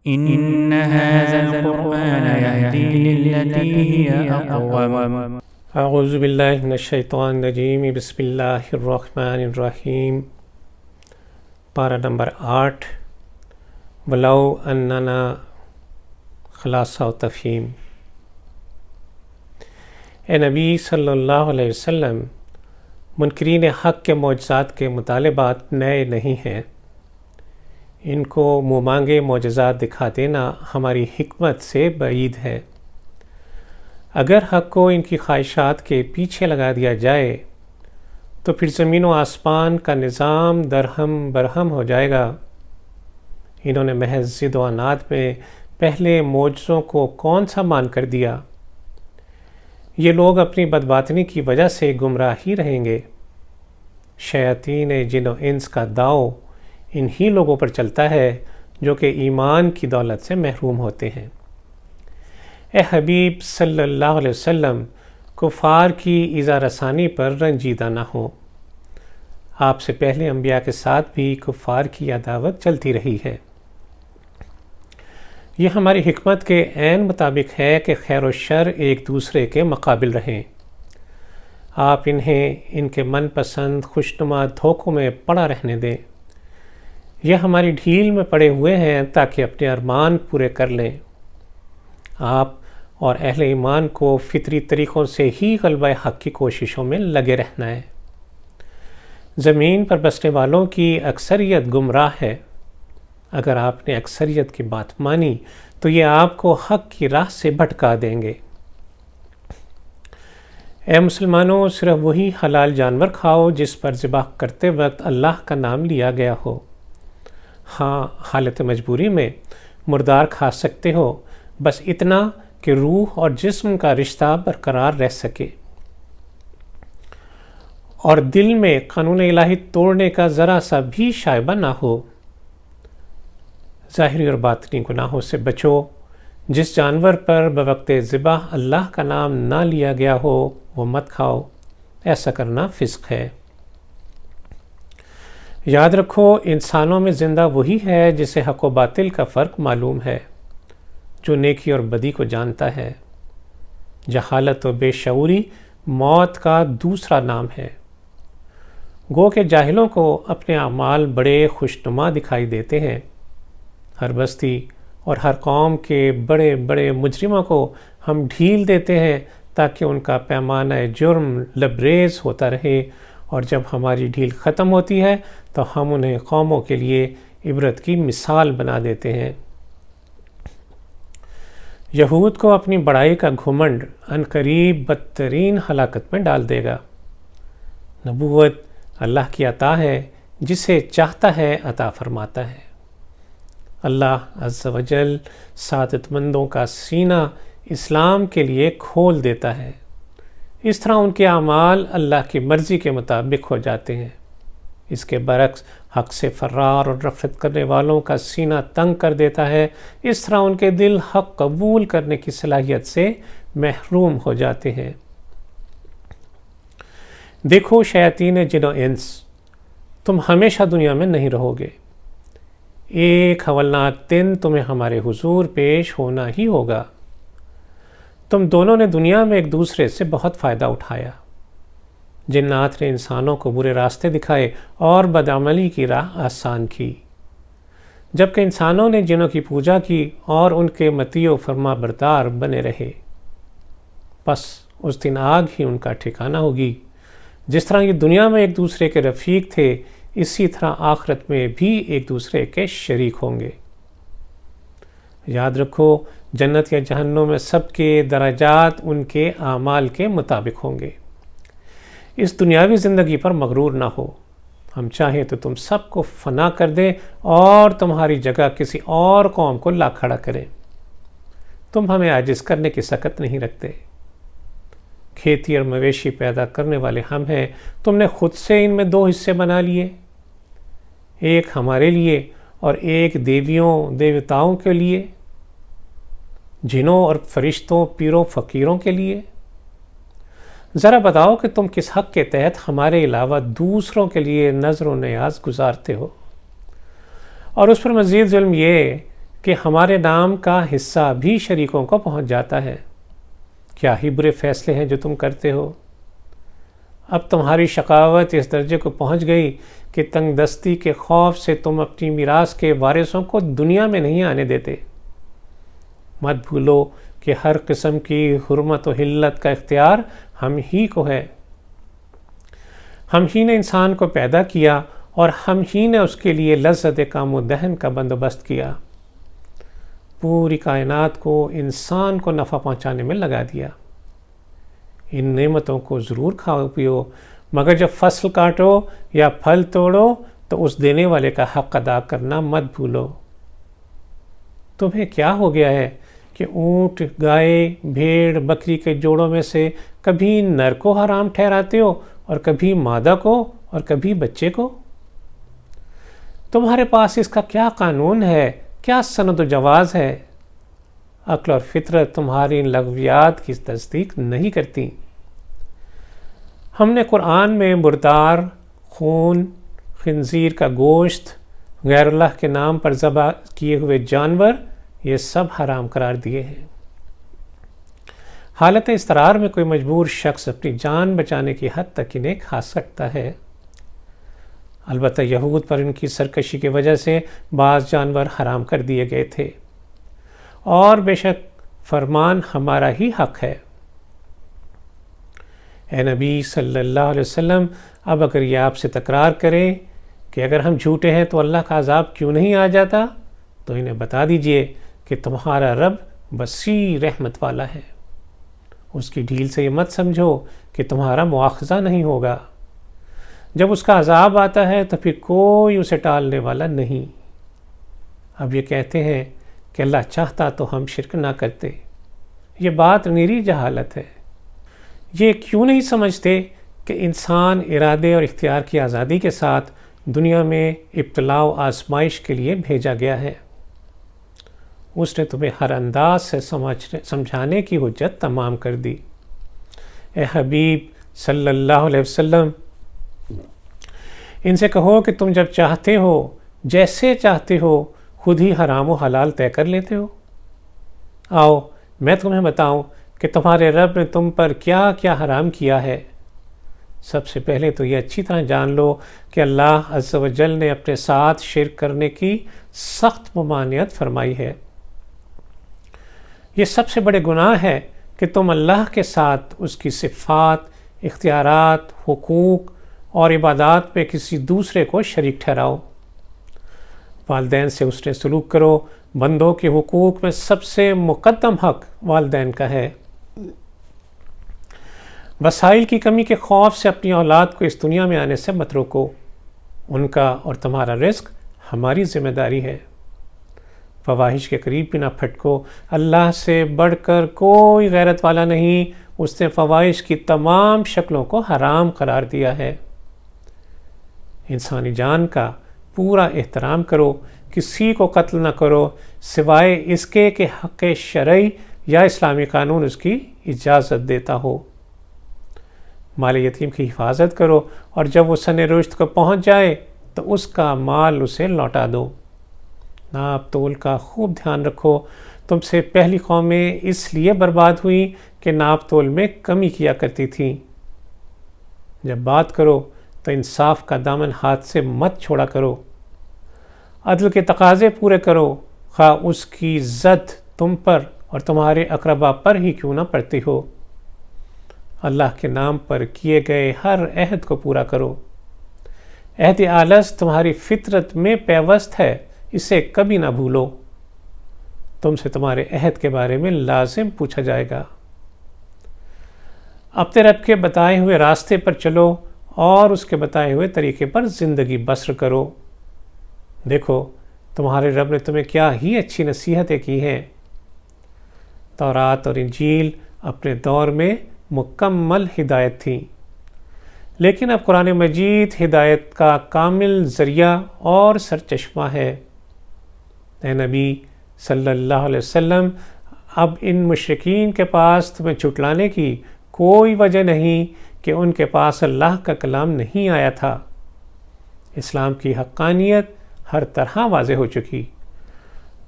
إن هذا القرآن يهدي للتي هي أقوم. اعوذ باللہ من الشیطان الرجیم، بسم اللہ الرحمن الرحیم۔ پارہ نمبر 8، ولو اننا، خلاصہ و تفہیم۔ اے نبی صلی اللہ علیہ وسلم، منکرین حق کے معجزات کے مطالبات نئے نہیں ہیں۔ ان کو منہ مانگے معجزات دکھا دینا ہماری حکمت سے بعید ہے۔ اگر حق کو ان کی خواہشات کے پیچھے لگا دیا جائے تو پھر زمین و آسمان کا نظام درہم برہم ہو جائے گا۔ انہوں نے محض ضد و عناد میں پہلے معجزوں کو کون سا مان کر دیا۔ یہ لوگ اپنی بدباطنی کی وجہ سے گمراہ ہی رہیں گے۔ شیاطین جن و انس کا داؤ انہی لوگوں پر چلتا ہے جو کہ ایمان کی دولت سے محروم ہوتے ہیں۔ اے حبیب صلی اللہ علیہ وسلم، کفار کی ایذا رسانی پر رنجیدہ نہ ہو۔ آپ سے پہلے انبیاء کے ساتھ بھی کفار کی عداوت چلتی رہی ہے۔ یہ ہماری حکمت کے عین مطابق ہے کہ خیر و شر ایک دوسرے کے مقابل رہیں۔ آپ انہیں ان کے من پسند خوشنما دھوکوں میں پڑا رہنے دیں۔ یہ ہماری ڈھیل میں پڑے ہوئے ہیں تاکہ اپنے ارمان پورے کر لیں۔ آپ اور اہل ایمان کو فطری طریقوں سے ہی غلبہ حق کی کوششوں میں لگے رہنا ہے۔ زمین پر بسنے والوں کی اکثریت گمراہ ہے۔ اگر آپ نے اکثریت کی بات مانی تو یہ آپ کو حق کی راہ سے بھٹکا دیں گے۔ اے مسلمانوں، صرف وہی حلال جانور کھاؤ جس پر ذبح کرتے وقت اللہ کا نام لیا گیا ہو۔ ہاں، حالت مجبوری میں مردار کھا سکتے ہو، بس اتنا کہ روح اور جسم کا رشتہ برقرار رہ سکے اور دل میں قانون الہی توڑنے کا ذرا سا بھی شائبہ نہ ہو۔ ظاہری اور باطنی گناہوں سے بچو۔ جس جانور پر بوقت ذبح اللہ کا نام نہ لیا گیا ہو وہ مت کھاؤ، ایسا کرنا فسق ہے۔ یاد رکھو، انسانوں میں زندہ وہی ہے جسے حق و باطل کا فرق معلوم ہے، جو نیکی اور بدی کو جانتا ہے۔ جہالت و بے شعوری موت کا دوسرا نام ہے۔ گو کہ جاہلوں کو اپنے اعمال بڑے خوشنما دکھائی دیتے ہیں۔ ہر بستی اور ہر قوم کے بڑے بڑے مجرموں کو ہم ڈھیل دیتے ہیں تاکہ ان کا پیمانہ جرم لبریز ہوتا رہے، اور جب ہماری ڈھیل ختم ہوتی ہے تو ہم انہیں قوموں کے لیے عبرت کی مثال بنا دیتے ہیں۔ یہود کو اپنی بڑائی کا گھمنڈ عنقریب بدترین ہلاکت میں ڈال دے گا۔ نبوت اللہ کی عطا ہے، جسے چاہتا ہے عطا فرماتا ہے۔ اللہ عز و جل سعادت مندوں کا سینہ اسلام کے لیے کھول دیتا ہے۔ اس طرح ان کے اعمال اللہ کی مرضی کے مطابق ہو جاتے ہیں۔ اس کے برعکس حق سے فرار اور نفرت کرنے والوں کا سینہ تنگ کر دیتا ہے۔ اس طرح ان کے دل حق قبول کرنے کی صلاحیت سے محروم ہو جاتے ہیں۔ دیکھو شیاطین جن و انس، تم ہمیشہ دنیا میں نہیں رہو گے۔ ایک ہولناک دن تمہیں ہمارے حضور پیش ہونا ہی ہوگا۔ تم دونوں نے دنیا میں ایک دوسرے سے بہت فائدہ اٹھایا۔ جنات نے انسانوں کو برے راستے دکھائے اور بدعملی کی راہ آسان کی، جبکہ انسانوں نے جنوں کی پوجا کی اور ان کے مطیع و فرما بردار بنے رہے۔ پس اس دن آگ ہی ان کا ٹھکانہ ہوگی۔ جس طرح یہ دنیا میں ایک دوسرے کے رفیق تھے، اسی طرح آخرت میں بھی ایک دوسرے کے شریک ہوں گے۔ یاد رکھو، جنت یا جہنم میں سب کے درجات ان کے اعمال کے مطابق ہوں گے۔ اس دنیاوی زندگی پر مغرور نہ ہو۔ ہم چاہیں تو تم سب کو فنا کر دیں اور تمہاری جگہ کسی اور قوم کو لا کھڑا کریں۔ تم ہمیں عاجز کرنے کی سکت نہیں رکھتے۔ کھیتی اور مویشی پیدا کرنے والے ہم ہیں، تم نے خود سے ان میں 2 حصے بنا لیے، ایک ہمارے لیے اور ایک دیویوں دیوتاؤں کے لیے، جنوں اور فرشتوں پیروں فقیروں کے لیے۔ ذرا بتاؤ کہ تم کس حق کے تحت ہمارے علاوہ دوسروں کے لیے نظر و نیاز گزارتے ہو؟ اور اس پر مزید ظلم یہ کہ ہمارے نام کا حصہ بھی شریکوں کو پہنچ جاتا ہے۔ کیا ہی برے فیصلے ہیں جو تم کرتے ہو۔ اب تمہاری شقاوت اس درجے کو پہنچ گئی کہ تنگ دستی کے خوف سے تم اپنی میراث کے وارثوں کو دنیا میں نہیں آنے دیتے۔ مت بھولو کہ ہر قسم کی حرمت و حلت کا اختیار ہم ہی کو ہے۔ ہم ہی نے انسان کو پیدا کیا اور ہم ہی نے اس کے لیے لذت کام و دہن کا بندوبست کیا۔ پوری کائنات کو انسان کو نفع پہنچانے میں لگا دیا۔ ان نعمتوں کو ضرور کھاؤ پیو، مگر جب فصل کاٹو یا پھل توڑو تو اس دینے والے کا حق ادا کرنا مت بھولو۔ تمہیں کیا ہو گیا ہے کہ اونٹ، گائے، بھیڑ، بکری کے جوڑوں میں سے کبھی نر کو حرام ٹھہراتے ہو اور کبھی مادہ کو اور کبھی بچے کو؟ تمہارے پاس اس کا کیا قانون ہے، کیا سند و جواز ہے؟ عقل اور فطرت تمہاری ان لغویات کی تصدیق نہیں کرتی۔ ہم نے قرآن میں مردار، خون، خنزیر کا گوشت، غیر اللہ کے نام پر ذبح کیے ہوئے جانور، یہ سب حرام قرار دیے ہیں۔ حالت اضطرار میں کوئی مجبور شخص اپنی جان بچانے کی حد تک انہیں کھا سکتا ہے۔ البتہ یہود پر ان کی سرکشی کی وجہ سے بعض جانور حرام کر دیے گئے تھے، اور بے شک فرمان ہمارا ہی حق ہے۔ اے نبی صلی اللہ علیہ وسلم، اب اگر یہ آپ سے تکرار کرے کہ اگر ہم جھوٹے ہیں تو اللہ کا عذاب کیوں نہیں آ جاتا، تو انہیں بتا دیجئے کہ تمہارا رب وسیع رحمت والا ہے۔ اس کی ڈھیل سے یہ مت سمجھو کہ تمہارا مواخذہ نہیں ہوگا۔ جب اس کا عذاب آتا ہے تو پھر کوئی اسے ٹالنے والا نہیں۔ اب یہ کہتے ہیں کہ اللہ چاہتا تو ہم شرک نہ کرتے۔ یہ بات نیری جہالت ہے۔ یہ کیوں نہیں سمجھتے کہ انسان ارادے اور اختیار کی آزادی کے ساتھ دنیا میں ابتلاء و آزمائش کے لیے بھیجا گیا ہے۔ اس نے تمہیں ہر انداز سے سمجھانے کی حجت تمام کر دی۔ اے حبیب صلی اللہ علیہ وسلم، ان سے کہو کہ تم جب چاہتے ہو، جیسے چاہتے ہو، خود ہی حرام و حلال طے کر لیتے ہو۔ آؤ میں تمہیں بتاؤں کہ تمہارے رب نے تم پر کیا کیا حرام کیا ہے۔ سب سے پہلے تو یہ اچھی طرح جان لو کہ اللہ عز و جل نے اپنے ساتھ شرک کرنے کی سخت ممانعت فرمائی ہے۔ یہ سب سے بڑے گناہ ہے کہ تم اللہ کے ساتھ اس کی صفات، اختیارات، حقوق اور عبادات میں کسی دوسرے کو شریک ٹھہراؤ۔ والدین سے اس نے سلوک کرو۔ بندوں کے حقوق میں سب سے مقدم حق والدین کا ہے۔ وسائل کی کمی کے خوف سے اپنی اولاد کو اس دنیا میں آنے سے مت روکو۔ ان کا اور تمہارا رزق ہماری ذمہ داری ہے۔ فواحش کے قریب بھی نہ پھٹکو۔ اللہ سے بڑھ کر کوئی غیرت والا نہیں۔ اس نے فواحش کی تمام شکلوں کو حرام قرار دیا ہے۔ انسانی جان کا پورا احترام کرو۔ کسی کو قتل نہ کرو سوائے اس کے کہ حق شرعی یا اسلامی قانون اس کی اجازت دیتا ہو۔ مال یتیم کی حفاظت کرو، اور جب وہ سن رشد کو پہنچ جائے تو اس کا مال اسے لوٹا دو۔ ناپ تول کا خوب دھیان رکھو۔ تم سے پہلی قومیں اس لیے برباد ہوئیں کہ ناپ تول میں کمی کیا کرتی تھیں۔ جب بات کرو تو انصاف کا دامن ہاتھ سے مت چھوڑا کرو۔ عدل کے تقاضے پورے کرو، خواہ اس کی زد تم پر اور تمہارے اقربا پر ہی کیوں نہ پڑتی ہو۔ اللہ کے نام پر کیے گئے ہر عہد کو پورا کرو۔ عہد آلس تمہاری فطرت میں پیوست ہے، اسے کبھی نہ بھولو۔ تم سے تمہارے عہد کے بارے میں لازم پوچھا جائے گا۔ اپنے رب کے بتائے ہوئے راستے پر چلو اور اس کے بتائے ہوئے طریقے پر زندگی بسر کرو۔ دیکھو تمہارے رب نے تمہیں کیا ہی اچھی نصیحتیں کی ہیں۔ تورات اور انجیل اپنے دور میں مکمل ہدایت تھیں، لیکن اب قرآن مجید ہدایت کا کامل ذریعہ اور سرچشمہ ہے۔ اے نبی صلی اللہ علیہ وسلم، اب ان مشرکین کے پاس تمہیں چھٹلانے کی کوئی وجہ نہیں کہ ان کے پاس اللہ کا کلام نہیں آیا تھا۔ اسلام کی حقانیت ہر طرح واضح ہو چکی۔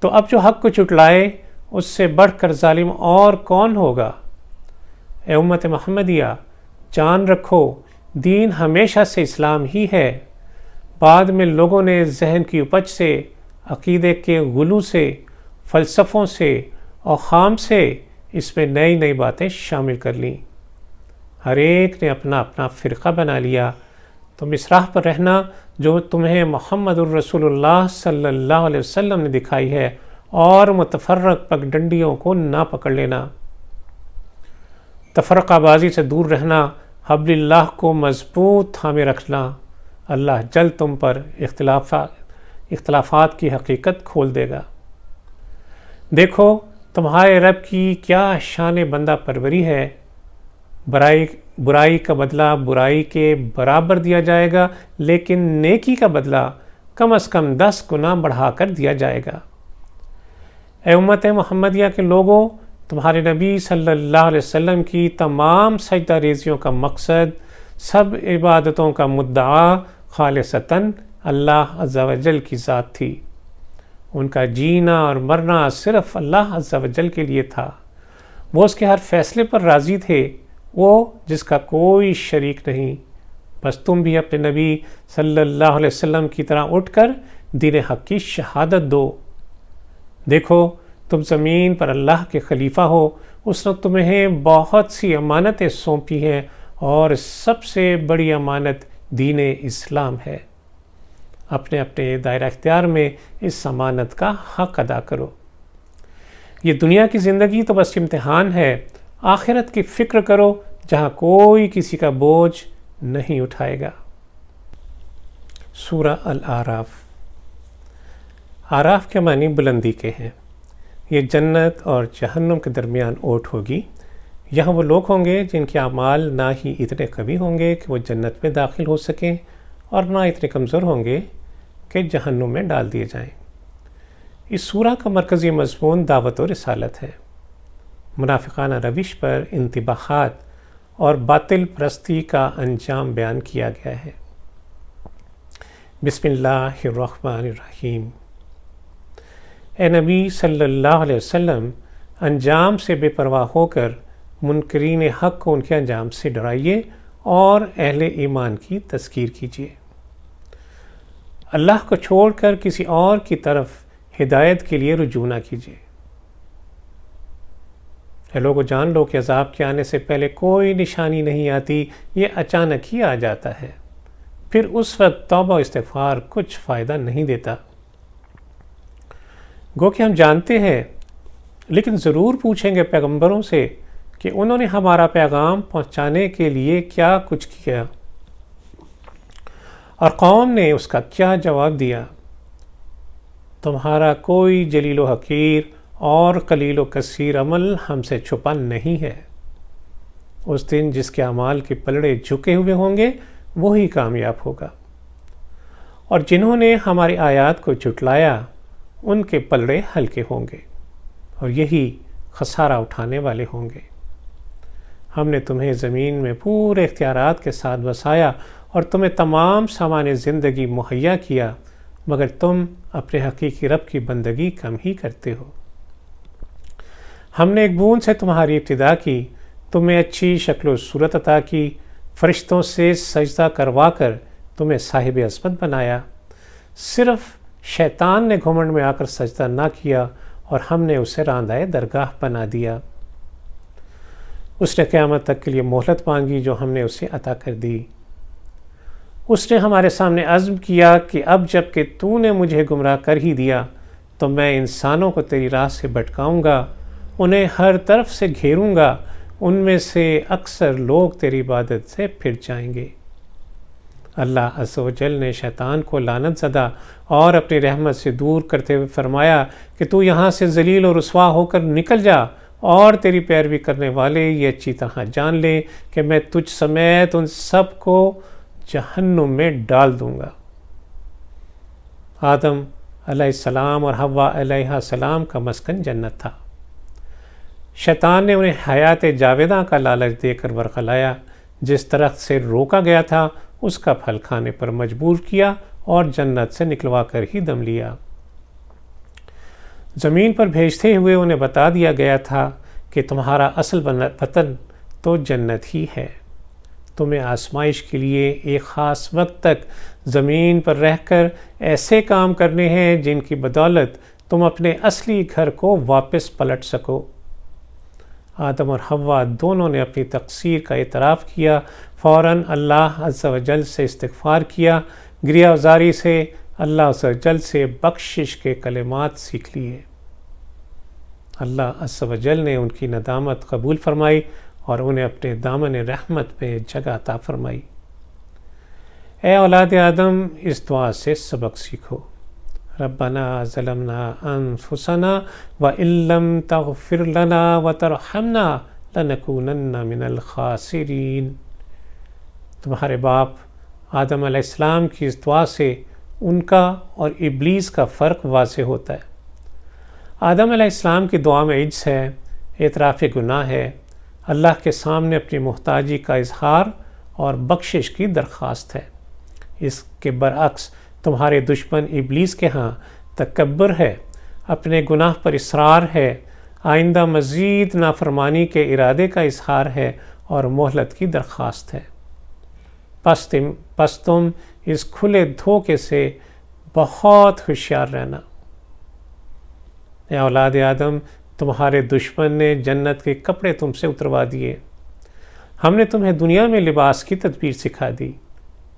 تو اب جو حق کو چٹلائے اس سے بڑھ کر ظالم اور کون ہوگا؟ اے امت محمدیہ، جان رکھو دین ہمیشہ سے اسلام ہی ہے۔ بعد میں لوگوں نے ذہن کی اپج سے، عقیدے کے غلو سے، فلسفوں سے، اوہام سے اس میں نئی نئی باتیں شامل کر لیں۔ ہر ایک نے اپنا اپنا فرقہ بنا لیا۔ تم اس راہ پر رہنا جو تمہیں محمد الرسول اللہ صلی اللہ علیہ وسلم نے دکھائی ہے، اور متفرق پگڈنڈیوں کو نہ پکڑ لینا۔ تفرقہ بازی سے دور رہنا، حبل اللہ کو مضبوط تھامے رکھنا۔ اللہ جلد تم پر اختلافات کی حقیقت کھول دے گا۔ دیکھو تمہارے رب کی کیا شان بندہ پروری ہے۔ برائی کا بدلہ برائی کے برابر دیا جائے گا، لیکن نیکی کا بدلہ کم از کم 10 گنا بڑھا کر دیا جائے گا۔ اے امت محمدیہ کے لوگوں، تمہارے نبی صلی اللہ علیہ وسلم کی تمام سجدہ ریزیوں کا مقصد، سب عبادتوں کا مدعا خالصتاً اللہ عز و جل کی ذات تھی۔ ان کا جینا اور مرنا صرف اللہ عز و جل کے لیے تھا۔ وہ اس کے ہر فیصلے پر راضی تھے، وہ جس کا کوئی شریک نہیں۔ بس تم بھی اپنے نبی صلی اللہ علیہ وسلم کی طرح اٹھ کر دین حق کی شہادت دو۔ دیکھو تم زمین پر اللہ کے خلیفہ ہو، اس نے تمہیں بہت سی امانتیں سونپی ہیں، اور سب سے بڑی امانت دین اسلام ہے۔ اپنے اپنے دائرہ اختیار میں اس امانت کا حق ادا کرو۔ یہ دنیا کی زندگی تو بس امتحان ہے، آخرت کی فکر کرو جہاں کوئی کسی کا بوجھ نہیں اٹھائے گا۔ سورہ الاعراف۔ اعراف کے معنی بلندی کے ہیں۔ یہ جنت اور جہنم کے درمیان اوٹ ہوگی۔ یہاں وہ لوگ ہوں گے جن کے اعمال نہ ہی اتنے قوی ہوں گے کہ وہ جنت میں داخل ہو سکیں، اور نہ اتنے کمزور ہوں گے کہ جہنم میں ڈال دیے جائیں۔ اس سورہ کا مرکزی مضمون دعوت و رسالت ہے۔ منافقانہ روش پر انتباہات اور باطل پرستی کا انجام بیان کیا گیا ہے۔ بسم اللہ الرحمن الرحیم۔ اے نبی صلی اللہ علیہ وسلم، انجام سے بے پرواہ ہو کر منکرین حق کو ان کے انجام سے ڈرائیے اور اہل ایمان کی تذکیر کیجیے۔ اللہ کو چھوڑ کر کسی اور کی طرف ہدایت کے لیے رجوع نہ کیجیے۔ اے لوگو، جان لو کہ عذاب کے آنے سے پہلے کوئی نشانی نہیں آتی، یہ اچانک ہی آ جاتا ہے، پھر اس وقت توبہ و استغفار کچھ فائدہ نہیں دیتا۔ گو کہ ہم جانتے ہیں، لیکن ضرور پوچھیں گے پیغمبروں سے کہ انہوں نے ہمارا پیغام پہنچانے کے لیے کیا کچھ کیا، اور قوم نے اس کا کیا جواب دیا۔ تمہارا کوئی جلیل و حقیر اور قلیل و کثیر عمل ہم سے چھپا نہیں ہے۔ اس دن جس کے اعمال کے پلڑے جھکے ہوئے ہوں گے وہی کامیاب ہوگا، اور جنہوں نے ہماری آیات کو جھٹلایا ان کے پلڑے ہلکے ہوں گے، اور یہی خسارہ اٹھانے والے ہوں گے۔ ہم نے تمہیں زمین میں پورے اختیارات کے ساتھ بسایا اور تمہیں تمام سامان زندگی مہیا کیا، مگر تم اپنے حقیقی رب کی بندگی کم ہی کرتے ہو۔ ہم نے ایک بوند سے تمہاری ابتدا کی، تمہیں اچھی شکل و صورت عطا کی، فرشتوں سے سجدہ کروا کر تمہیں صاحب عظمت بنایا۔ صرف شیطان نے گھمنڈ میں آ کر سجدہ نہ کیا، اور ہم نے اسے راندۂ درگاہ بنا دیا۔ اس نے قیامت تک کے لیے مہلت مانگی جو ہم نے اسے عطا کر دی۔ اس نے ہمارے سامنے عزم کیا کہ اب جب کہ تو نے مجھے گمراہ کر ہی دیا تو میں انسانوں کو تیری راہ سے بھٹکاؤں گا، انہیں ہر طرف سے گھیروں گا، ان میں سے اکثر لوگ تیری عبادت سے پھر جائیں گے۔ اللہ عز و جل نے شیطان کو لعنت زدہ اور اپنی رحمت سے دور کرتے ہوئے فرمایا کہ تو یہاں سے ذلیل و رسوا ہو کر نکل جا، اور تیری پیروی کرنے والے یہ اچھی طرح جان لے کہ میں تجھ سمیت ان سب کو جہنم میں ڈال دوں گا۔ آدم علیہ السلام اور حوا علیہ السلام کا مسکن جنت تھا۔ شیطان نے انہیں حیات جاویدہ کا لالچ دے کر ورغلایا، جس درخت سے روکا گیا تھا اس کا پھل کھانے پر مجبور کیا اور جنت سے نکلوا کر ہی دم لیا۔ زمین پر بھیجتے ہوئے انہیں بتا دیا گیا تھا کہ تمہارا اصل وطن تو جنت ہی ہے، تمہیں آزمائش کے لیے ایک خاص وقت تک زمین پر رہ کر ایسے کام کرنے ہیں جن کی بدولت تم اپنے اصلی گھر کو واپس پلٹ سکو۔ آدم اور حوا دونوں نے اپنی تقصیر کا اعتراف کیا، فوراً اللہ عز و جل سے استغفار کیا، گریہ وزاری سے اللہ عز و جل سے بخشش کے کلمات سیکھ لیے۔ اللہ عز و جل نے ان کی ندامت قبول فرمائی اور انہیں اپنے دامن رحمت میں جگہ عطا فرمائی۔ اے اولاد آدم، اس دعا سے سبق سیکھو۔ ربنا ظلمنا انفسنا وان لم تغفر لنا وترحمنا لنکونن من الخاسرین۔ تمہارے باپ آدم علیہ السلام کی اس دعا سے ان کا اور ابلیس کا فرق واضح ہوتا ہے۔ آدم علیہ السلام کی دعا میں عجز ہے، اعتراف گناہ ہے، اللہ کے سامنے اپنی محتاجی کا اظہار اور بخشش کی درخواست ہے۔ اس کے برعکس تمہارے دشمن ابلیس کے ہاں تکبر ہے، اپنے گناہ پر اصرار ہے، آئندہ مزید نافرمانی کے ارادے کا اظہار ہے اور مہلت کی درخواست ہے۔ پس تم اس کھلے دھوکے سے بہت ہوشیار رہنا۔ اے اولاد آدم، تمہارے دشمن نے جنت کے کپڑے تم سے اتروا دیے، ہم نے تمہیں دنیا میں لباس کی تدبیر سکھا دی،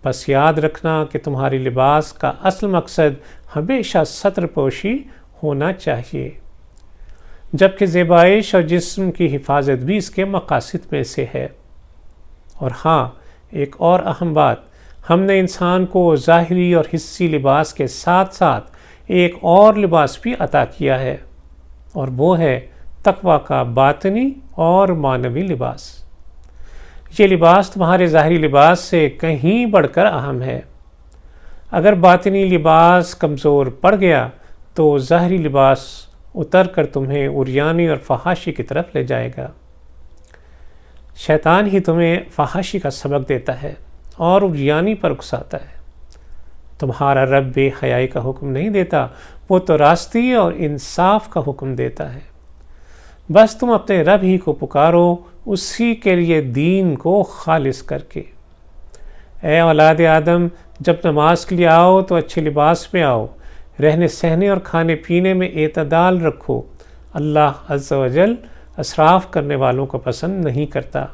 بس یاد رکھنا کہ تمہاری لباس کا اصل مقصد ہمیشہ ستر پوشی ہونا چاہیے، جبکہ زیبائش اور جسم کی حفاظت بھی اس کے مقاصد میں سے ہے۔ اور ہاں، ایک اور اہم بات، ہم نے انسان کو ظاہری اور حسی لباس کے ساتھ ساتھ ایک اور لباس بھی عطا کیا ہے، اور وہ ہے تقویٰ کا باطنی اور معنوی لباس۔ یہ لباس تمہارے ظاہری لباس سے کہیں بڑھ کر اہم ہے۔ اگر باطنی لباس کمزور پڑ گیا تو ظاہری لباس اتر کر تمہیں عریانی اور فحاشی کی طرف لے جائے گا۔ شیطان ہی تمہیں فحاشی کا سبق دیتا ہے اور عریانی پر اکساتا ہے۔ تمہارا رب بے حیائی کا حکم نہیں دیتا، وہ تو راستی اور انصاف کا حکم دیتا ہے۔ بس تم اپنے رب ہی کو پکارو، اسی کے لیے دین کو خالص کر کے۔ اے اولاد آدم، جب نماز کے لیے آؤ تو اچھے لباس میں آؤ، رہنے سہنے اور کھانے پینے میں اعتدال رکھو۔ اللہ عز و جل اسراف کرنے والوں کو پسند نہیں کرتا۔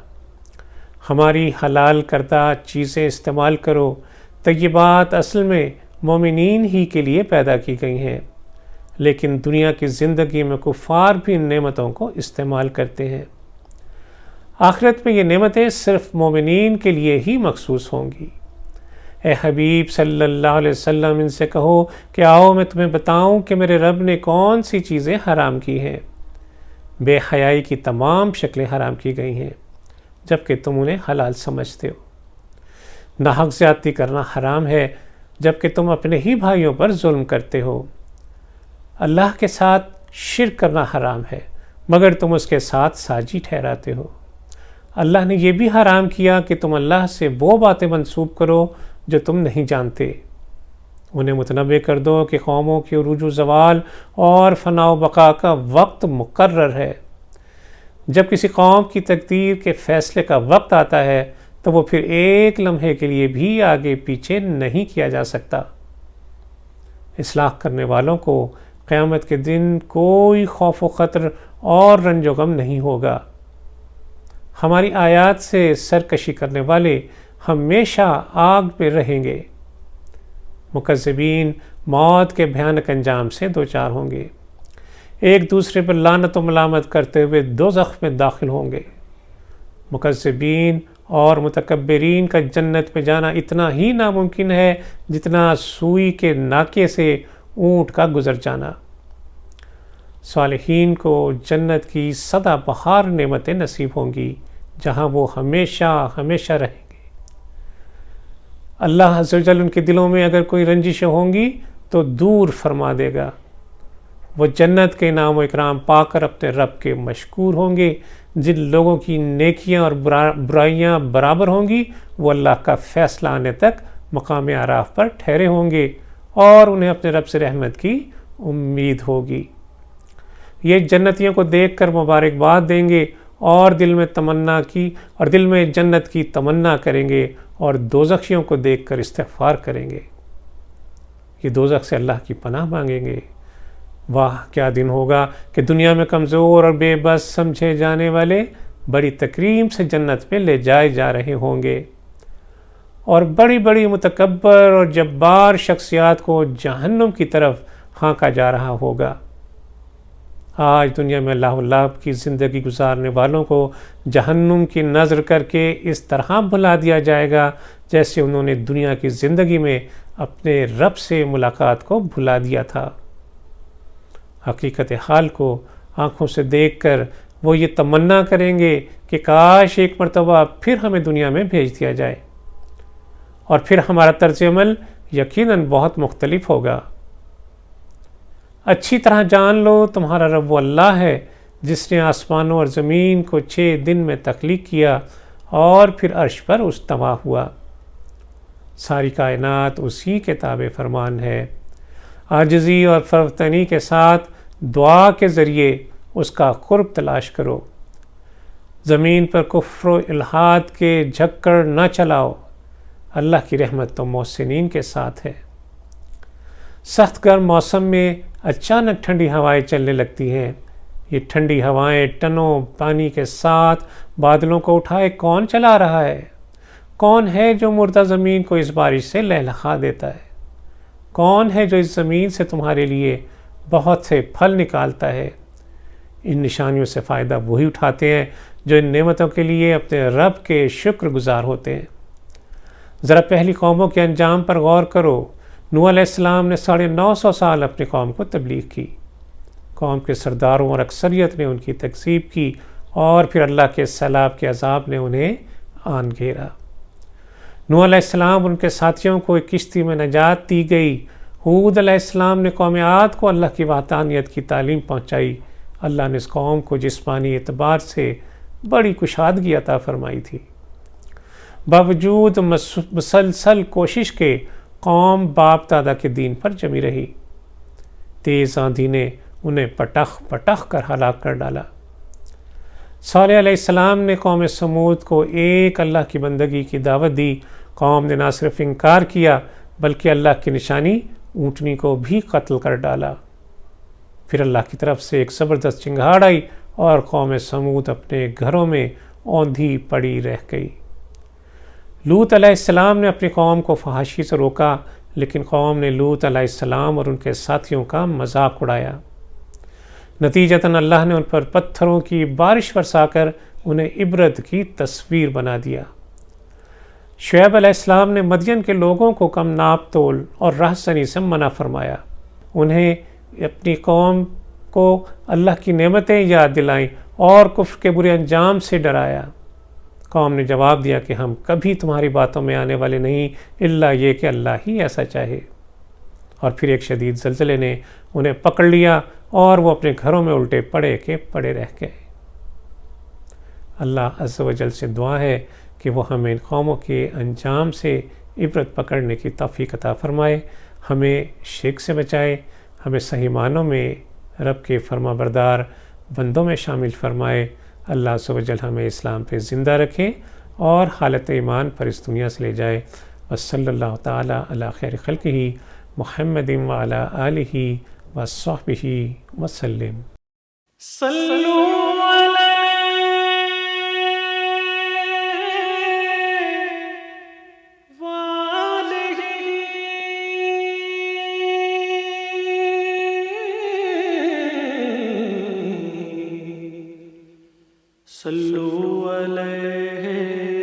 ہماری حلال کردہ چیزیں استعمال کرو۔ طیبات اصل میں مومنین ہی کے لیے پیدا کی گئی ہیں، لیکن دنیا کی زندگی میں کفار بھی ان نعمتوں کو استعمال کرتے ہیں۔ آخرت میں یہ نعمتیں صرف مومنین کے لیے ہی مخصوص ہوں گی۔ اے حبیب صلی اللہ علیہ وسلم، ان سے کہو کہ آؤ میں تمہیں بتاؤں کہ میرے رب نے کون سی چیزیں حرام کی ہیں۔ بے حیائی کی تمام شکلیں حرام کی گئی ہیں، جبکہ تم انہیں حلال سمجھتے ہو۔ ناحق زیادتی کرنا حرام ہے، جبکہ تم اپنے ہی بھائیوں پر ظلم کرتے ہو۔ اللہ کے ساتھ شرک کرنا حرام ہے، مگر تم اس کے ساتھ ساجی ٹھہراتے ہو۔ اللہ نے یہ بھی حرام کیا کہ تم اللہ سے وہ باتیں منسوب کرو جو تم نہیں جانتے۔ انہیں متنبع کر دو کہ قوموں کے عروج و زوال اور فنا و بقا کا وقت مقرر ہے۔ جب کسی قوم کی تقدیر کے فیصلے کا وقت آتا ہے تو وہ پھر ایک لمحے کے لیے بھی آگے پیچھے نہیں کیا جا سکتا۔ اصلاح کرنے والوں کو قیامت کے دن کوئی خوف و خطر اور رنج و غم نہیں ہوگا۔ ہماری آیات سے سرکشی کرنے والے ہمیشہ آگ میں رہیں گے۔ مکذبین موت کے بھیانک انجام سے دوچار ہوں گے، ایک دوسرے پر لعنت و ملامت کرتے ہوئے دوزخ میں داخل ہوں گے۔ مکذبین اور متکبرین کا جنت میں جانا اتنا ہی ناممکن ہے جتنا سوئی کے ناکے سے اونٹ کا گزر جانا۔ صالحین کو جنت کی سدا بہار نعمتیں نصیب ہوں گی، جہاں وہ ہمیشہ ہمیشہ رہیں گے۔ اللہ عز و جل ان کے دلوں میں اگر کوئی رنجشیں ہوں گی تو دور فرما دے گا۔ وہ جنت کے انعام و اکرام پا کر اپنے رب کے مشکور ہوں گے۔ جن لوگوں کی نیکیاں اور برائیاں برابر ہوں گی وہ اللہ کا فیصلہ آنے تک مقام اعراف پر ٹھہرے ہوں گے اور انہیں اپنے رب سے رحمت کی امید ہوگی۔ یہ جنتیوں کو دیکھ کر مبارکباد دیں گے اور دل میں جنت کی تمنا کریں گے اور دوزخیوں کو دیکھ کر استغفار کریں گے، یہ دوزخ سے اللہ کی پناہ مانگیں گے۔ واہ کیا دن ہوگا کہ دنیا میں کمزور اور بے بس سمجھے جانے والے بڑی تکریم سے جنت میں لے جائے جا رہے ہوں گے، اور بڑی بڑی متکبر اور جبار شخصیات کو جہنم کی طرف ہانکا جا رہا ہوگا۔ آج دنیا میں اللہ کی زندگی گزارنے والوں کو جہنم کی نظر کر کے اس طرح بھلا دیا جائے گا جیسے انہوں نے دنیا کی زندگی میں اپنے رب سے ملاقات کو بھلا دیا تھا۔ حقیقت حال کو آنکھوں سے دیکھ کر وہ یہ تمنا کریں گے کہ کاش ایک مرتبہ پھر ہمیں دنیا میں بھیج دیا جائے، اور پھر ہمارا طرز عمل یقیناً بہت مختلف ہوگا۔ اچھی طرح جان لو تمہارا رب وہ اللہ ہے جس نے آسمانوں اور زمین کو 6 دن میں تخلیق کیا اور پھر عرش پر استوا ہوا۔ ساری کائنات اسی کے تابع فرمان ہے۔ عاجزی اور فروتنی کے ساتھ دعا کے ذریعے اس کا قرب تلاش کرو۔ زمین پر کفر و الحاد کے جھکڑ نہ چلاؤ، اللہ کی رحمت تو محسنین کے ساتھ ہے۔ سخت گرم موسم میں اچانک ٹھنڈی ہوائیں چلنے لگتی ہیں۔ یہ ٹھنڈی ہوائیں ٹنوں پانی کے ساتھ بادلوں کو اٹھائے کون چلا رہا ہے؟ کون ہے جو مردہ زمین کو اس بارش سے لہلہا دیتا ہے؟ کون ہے جو اس زمین سے تمہارے لیے بہت سے پھل نکالتا ہے؟ ان نشانیوں سے فائدہ وہی اٹھاتے ہیں جو ان نعمتوں کے لیے اپنے رب کے شکر گزار ہوتے ہیں۔ ذرا پہلی قوموں کے انجام پر غور کرو۔ نوح علیہ السلام نے 950 سال اپنی قوم کو تبلیغ کی۔ قوم کے سرداروں اور اکثریت نے ان کی تکذیب کی اور پھر اللہ کے سیلاب کے عذاب نے انہیں آن گھیرا۔ نوح علیہ السلام اور ان کے ساتھیوں کو ایک کشتی میں نجات دی گئی۔ ہود علیہ السلام نے قوم عاد کو اللہ کی وحدانیت کی تعلیم پہنچائی۔ اللہ نے اس قوم کو جسمانی اعتبار سے بڑی کشادگی عطا فرمائی تھی۔ باوجود مسلسل کوشش کے قوم باپ دادا کے دین پر جمی رہی۔ تیز آندھی نے انہیں پٹخ پٹخ کر ہلاک کر ڈالا۔ صالح علیہ السلام نے قوم سمود کو ایک اللہ کی بندگی کی دعوت دی۔ قوم نے نہ صرف انکار کیا بلکہ اللہ کی نشانی اونٹنی کو بھی قتل کر ڈالا۔ پھر اللہ کی طرف سے ایک زبردست چنگھاڑ آئی اور قوم سمود اپنے گھروں میں اوندھی پڑی رہ گئی۔ لوط علیہ السلام نے اپنی قوم کو فحاشی سے روکا، لیکن قوم نے لوط علیہ السلام اور ان کے ساتھیوں کا مذاق اڑایا۔ نتیجتاً اللہ نے ان پر پتھروں کی بارش برسا کر انہیں عبرت کی تصویر بنا دیا۔ شعیب علیہ السلام نے مدین کے لوگوں کو کم ناپ تول اور رہزنی سے منع فرمایا۔ انہیں اپنی قوم کو اللہ کی نعمتیں یاد دلائیں اور کفر کے برے انجام سے ڈرایا۔ قوم نے جواب دیا کہ ہم کبھی تمہاری باتوں میں آنے والے نہیں الا یہ کہ اللہ ہی ایسا چاہے۔ اور پھر ایک شدید زلزلے نے انہیں پکڑ لیا اور وہ اپنے گھروں میں الٹے پڑے کے پڑے رہ گئے۔ اللہ عز و جل سے دعا ہے کہ وہ ہمیں ان قوموں کے انجام سے عبرت پکڑنے کی توفیق عطا فرمائے، ہمیں شرک سے بچائے، ہمیں صحیح معنوں میں رب کے فرما بردار بندوں میں شامل فرمائے۔ اللہ عز و جل ہمیں اسلام پہ زندہ رکھے اور حالت ایمان پر اس دنیا سے لے جائے۔ وصلی اللہ تعالیٰ علی خیر خلقہ محمد وعلی آلہ وصحبہ وسلم۔ صلو علیہ